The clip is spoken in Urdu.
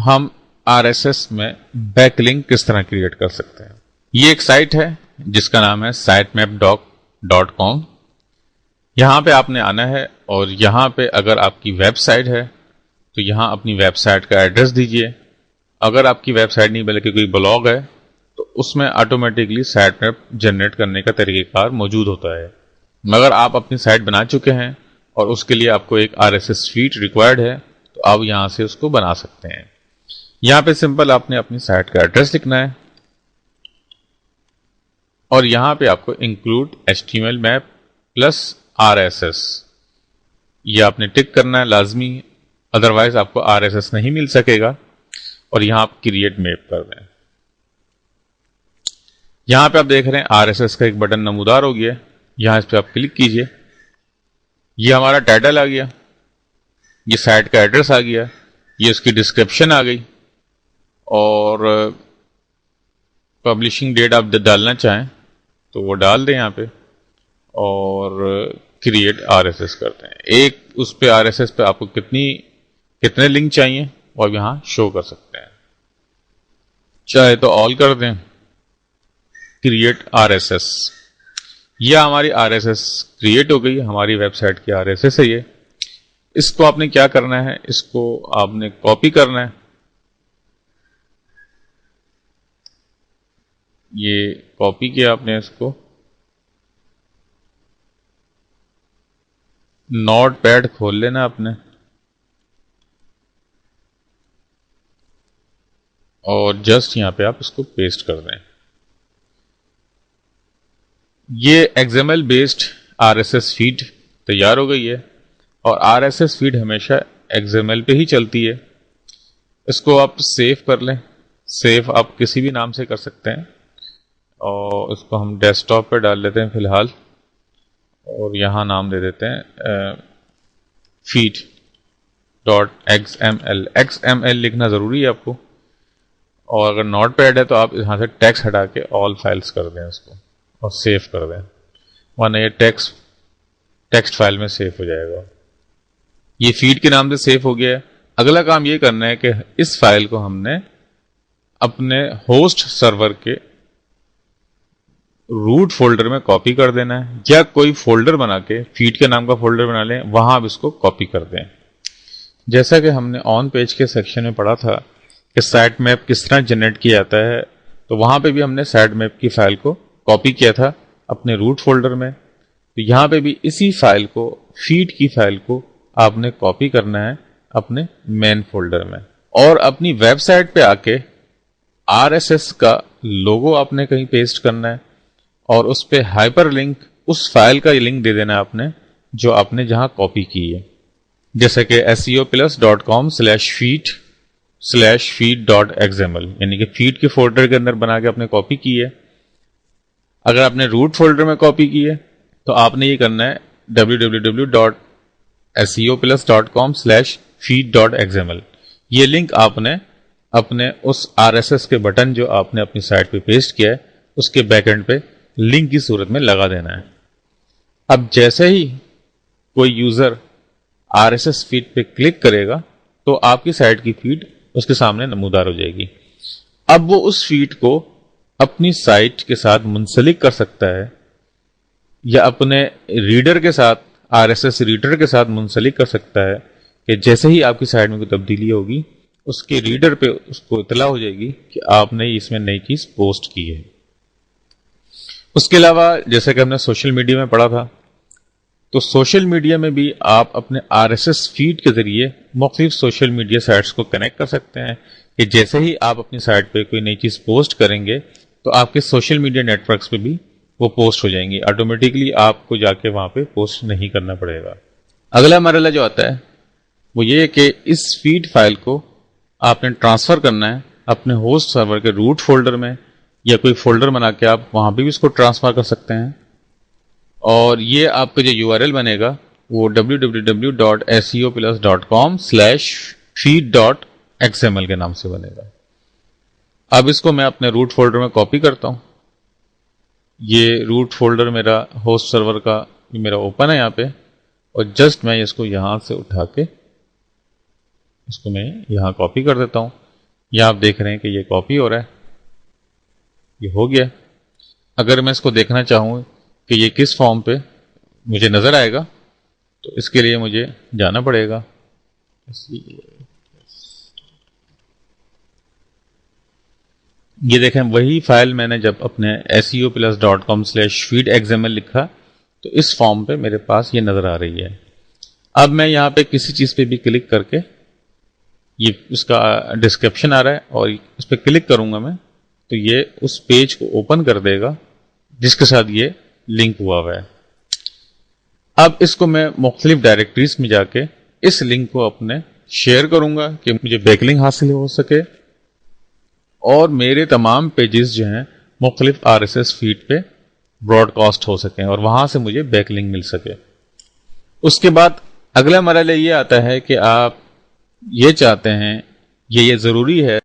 ہم RSS میں بیک لنک کس طرح کریٹ کر سکتے ہیں. یہ ایک سائٹ ہے جس کا نام ہے sitemapdoc.com. یہاں پہ آپ نے آنا ہے اور یہاں پہ اگر آپ کی ویب سائٹ ہے تو یہاں اپنی ویب سائٹ کا ایڈریس دیجئے. اگر آپ کی ویب سائٹ نہیں بلکہ کوئی بلاگ ہے تو اس میں آٹومیٹکلی سائٹ میپ جنریٹ کرنے کا طریقہ کار موجود ہوتا ہے. مگر آپ اپنی سائٹ بنا چکے ہیں اور اس کے لیے آپ کو ایک RSS فیڈ ریکوائرڈ ہے تو آپ یہاں سے اس کو بنا سکتے ہیں. یہاں پہ سمپل آپ نے اپنی سائٹ کا ایڈریس لکھنا ہے اور یہاں پہ آپ کو include HTML map plus RSS یہ آپ نے ٹک کرنا ہے لازمی، ادروائز آپ کو RSS نہیں مل سکے گا. اور یہاں آپ کریٹ میپ کر دیں. یہاں پہ آپ دیکھ رہے ہیں RSS کا ایک بٹن نمودار ہو گیا. یہاں اس پہ آپ کلک کیجئے. یہ ہمارا ٹائٹل آ گیا، یہ سائٹ کا ایڈریس آ گیا، یہ اس کی ڈسکرپشن آ گئی اور پبلشنگ ڈیٹ آپ ڈالنا چاہیں تو وہ ڈال دیں یہاں پہ اور کریٹ RSS کرتے ہیں. ایک اس پہ RSS پہ آپ کو کتنے لنک چاہیے اور یہاں شو کر سکتے ہیں. چاہے تو آل کر دیں، کریٹ RSS. یہ ہماری RSS کریٹ ہو گئی، ہماری ویب سائٹ کی RSS ہے یہ. اس کو آپ نے کیا کرنا ہے، اس کو آپ نے کاپی کرنا ہے. یہ کاپی کیا آپ نے، اس کو نوٹ پیڈ کھول لینا آپ نے اور جسٹ یہاں پہ آپ اس کو پیسٹ کر دیں. یہ XML بیسڈ RSS فیڈ تیار ہو گئی ہے اور RSS فیڈ ہمیشہ XML پہ ہی چلتی ہے. اس کو آپ سیو کر لیں. سیو آپ کسی بھی نام سے کر سکتے ہیں اور اس کو ہم ڈیسک ٹاپ پہ ڈال لیتے ہیں فی الحال اور یہاں نام دے دیتے ہیں فیڈ .xml. XML لکھنا ضروری ہے آپ کو. اور اگر نوٹ پیڈ ہے تو آپ یہاں سے ٹیکسٹ ہٹا کے آل فائلز کر دیں اس کو اور سیو کر دیں، ورنہ یہ ٹیکسٹ فائل میں سیو ہو جائے گا. یہ فیڈ کے نام سے سیو ہو گیا ہے. اگلا کام یہ کرنا ہے کہ اس فائل کو ہم نے اپنے ہوسٹ سرور کے روٹ فولڈر میں کاپی کر دینا ہے، یا کوئی فولڈر بنا کے فیڈ کے نام کا فولڈر بنا لیں، وہاں آپ اس کو کاپی کر دیں. جیسا کہ ہم نے آن پیج کے سیکشن میں پڑھا تھا کہ سائٹ میپ کس طرح جنریٹ کیا جاتا ہے، تو وہاں پہ بھی ہم نے سائٹ میپ کی فائل کو کاپی کیا تھا اپنے روٹ فولڈر میں. تو یہاں پہ بھی اسی فائل کو، فیڈ کی فائل کو آپ نے کاپی کرنا ہے اپنے مین فولڈر میں اور اپنی ویب سائٹ پہ آ کے RSS کا لوگو آپ نے کہیں پیسٹ کرنا ہے اور اس پہ ہائپر لنک اس فائل کا لنک دے دینا آپ نے جو آپ نے جہاں کاپی کی ہے، جیسے کہ seoplus.com/feed/feed.xml یعنی کہ فیڈ کے فولڈر کے اندر بنا کے آپ نے کاپی کی ہے. اگر آپ نے روٹ فولڈر میں کاپی کی ہے تو آپ نے یہ کرنا ہے www.seoplus.com/feed.xml. یہ لنک آپ نے اپنے اس RSS کے بٹن جو آپ نے اپنی سائٹ پہ پیسٹ کیا ہے اس کے بیک اینڈ پہ لنک کی صورت میں لگا دینا ہے. اب جیسے ہی کوئی یوزر RSS فیڈ پہ کلک کرے گا تو آپ کی سائٹ کی فیڈ اس کے سامنے نمودار ہو جائے گی. اب وہ اس فیڈ کو اپنی سائٹ کے ساتھ منسلک کر سکتا ہے یا اپنے ریڈر کے ساتھ، RSS ریڈر کے ساتھ منسلک کر سکتا ہے کہ جیسے ہی آپ کی سائٹ میں کوئی تبدیلی ہوگی اس کے ریڈر پہ اس کو اطلاع ہو جائے گی کہ آپ نے اس میں نئی چیز پوسٹ کی ہے. اس کے علاوہ جیسے کہ ہم نے سوشل میڈیا میں پڑھا تھا تو سوشل میڈیا میں بھی آپ اپنے RSS فیڈ کے ذریعے مختلف سوشل میڈیا سائٹس کو کنیکٹ کر سکتے ہیں کہ جیسے ہی آپ اپنی سائٹ پہ کوئی نئی چیز پوسٹ کریں گے تو آپ کے سوشل میڈیا نیٹ ورکس پہ بھی وہ پوسٹ ہو جائیں گی. آٹومیٹکلی آپ کو جا کے وہاں پہ پوسٹ نہیں کرنا پڑے گا. اگلا مرحلہ جو آتا ہے وہ یہ ہے کہ اس فیڈ فائل کو آپ نے ٹرانسفر کرنا ہے اپنے ہوسٹ سرور کے روٹ فولڈر میں، یا کوئی فولڈر بنا کے آپ وہاں پہ بھی اس کو ٹرانسفر کر سکتے ہیں. اور یہ آپ کا جو URL بنے گا وہ www.seoplus.com/feed.xml کے نام سے بنے گا. اب اس کو میں اپنے روٹ فولڈر میں کاپی کرتا ہوں. یہ روٹ فولڈر میرا ہوسٹ سرور کا میرا اوپن ہے یہاں پہ اور جسٹ میں اس کو یہاں سے اٹھا کے اس کو میں یہاں کاپی کر دیتا ہوں. یہاں آپ دیکھ رہے ہیں کہ یہ کاپی ہو رہا ہے، یہ ہو گیا۔ اگر میں اس کو دیکھنا چاہوں کہ یہ کس فارم پہ مجھے نظر آئے گا تو اس کے لیے مجھے جانا پڑے گا۔ یہ دیکھیں وہی فائل میں نے جب اپنے seoplus.com/feedxml لکھا تو اس فارم پہ میرے پاس یہ نظر آ رہی ہے۔ اب میں یہاں پہ کسی چیز پہ بھی کلک کر کے، یہ اس کا ڈسکرپشن آ رہا ہے اور اس پہ کلک کروں گا میں تو یہ اس پیج کو اوپن کر دے گا جس کے ساتھ یہ لنک ہوا ہے۔ اب اس کو میں مختلف ڈائریکٹریز میں جا کے اس لنک کو اپنے شیئر کروں گا کہ مجھے بیک لنک حاصل ہو سکے اور میرے تمام پیجز جو ہیں مختلف RSS فیڈ پہ براڈ کاسٹ ہو سکیں اور وہاں سے مجھے بیک لنک مل سکے۔ اس کے بعد اگلا مرحلہ یہ آتا ہے کہ آپ یہ چاہتے ہیں، یہ ضروری ہے